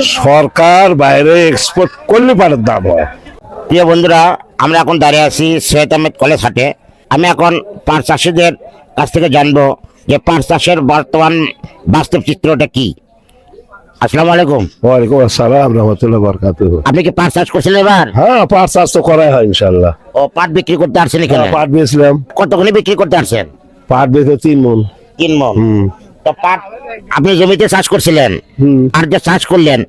সরকার বাইরে এক্সপোর্ট করলে পাটের দাম হয়। প্রিয় বন্ধুরা, আমরা এখন দাঁড়িয়ে আছি সৈয়দ আহমেদ কলেজ হাটে। আমি এখন পাট চাষিদের কাছ থেকে জানবো যে পাট চাষের বর্তমান বাস্তব চিত্রটা কি। আসসালামু আলাইকুম। ওয়ালাইকুম আসসালাম রহমতুল্লাহ বরকাতুহু। আপনি কি পাট চাষ করছেন এবার? হ্যাঁ, পাট চাষ তো করাই হয় ইনশাল্লাহ। ও, পাট বিক্রি করতে আসছেন এখানে? পাট বেচলাম। কতগুলি বিক্রি করতে আসছেন? পাট বেচে 3 মণ। 3 মণ। তো পাট আপনি জমিতে চাষ করছিলেন, আর যে চাষ করলেন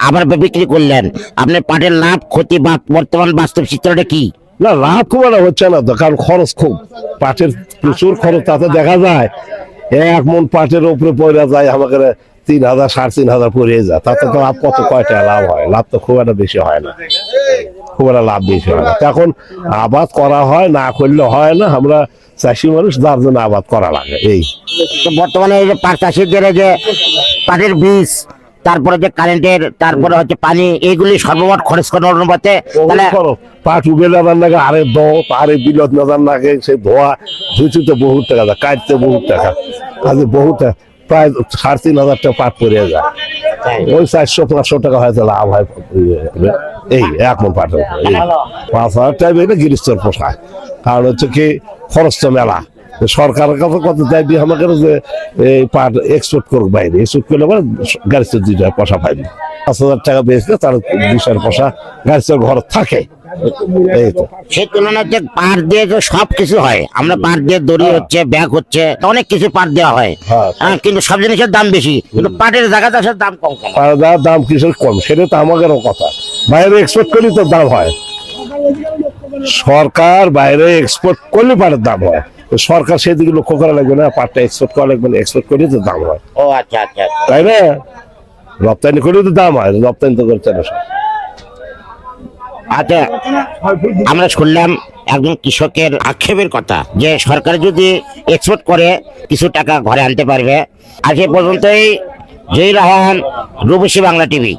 আবার বিক্রি করলেন, আপনার পাটের লাভ ক্ষতি বা বর্তমান বাস্তব চিত্রটা কি? না, লাভ খুব একটা হচ্ছে না তো, কারণ খরচ খুব, পাটের প্রচুর খরচ। তাতে দেখা যায় 1 মণ পাটের উপরে পড়ে যায় আমাকে 3,000 3,500 পড়ে যায়। তাতে তো লাভ কয়টা লাভ হয়? লাভ তো খুব একটা বেশি হয় না, খুব একটা লাভ বেশি হয় না। এখন আবাদ করা হয়, না করলে হয় না। আমরা চাষি মানুষ, যার জন্য আবাদ করা লাগে। এই তো বর্তমানে এই যে পাট চাষিদের যে পাটের বীজ, তারপরে যে কারেন্টের, তারপরে হচ্ছে পানি, এইগুলি সর্বমোট খরচ করার অনুপাতে তাহলে পাট উবে যাবার নাকি আরে আরে বিলত নাজার নাকি সে ধোয়া ধুইতে বহুত টাকা যায়, কাটতে বহুত টাকা, কাজে বহুত প্রায় 3,500 টাকা পাট পড়ে যায়। ওই 400-500 টাকা হয়তো লাভ হয় এই 1 মণ পাটের। এই 5,000 টাকা এটা গৃহস্থর পোষায়। কারণ হচ্ছে কি, খরচ তো মেলা। সরকারের কাছে কত চাইবি আমাকে যে এই পাট এক্সপোর্ট করুক বাইরে, এক্সপোর্ট করলে আবার গাড়িতে 2 টাকা পয়সা পাইবি। 5,000 টাকা বেচলে তার 200 পয়সা গাড়িতে ঘর থাকে। এই তো সেই তুলনায় পাট দিয়ে তো সব কিছু হয়। আমরা পাট দিয়ে দড়ি হচ্ছে, ব্যাগ হচ্ছে, অনেক কিছু পাট দেওয়া হয়। কিন্তু সব জিনিসের দাম বেশি, কিন্তু পাটের জায়গা চাষের দাম কম কেন? পাটের দাম কিসের কম, সেটা তো আমাদেরও কথা। বাইরে এক্সপোর্ট করলে তো দাম হয়। সরকার বাইরে এক্সপোর্ট করলে পাটের দাম হয়। সরকার সেদিকে লক্ষ্য করা লাগবে না, পাটটা এক্সপোর্ট করা লাগবে না, এক্সপোর্ট করলে তো দাম হয়। ও আচ্ছা আচ্ছা, তাই না? রপ্তানি করলে তো দাম হয়, রপ্তানি তো করতে না। আচ্ছা, আমরা শুনলাম একজন কৃষকের আক্ষেপের কথা যে সরকার যদি এক্সপোর্ট করে কিছু টাকা ঘরে আনতে পারবে। আজ এ পর্যন্তই। জয় রাহান, রূপসী বাংলা টিভি।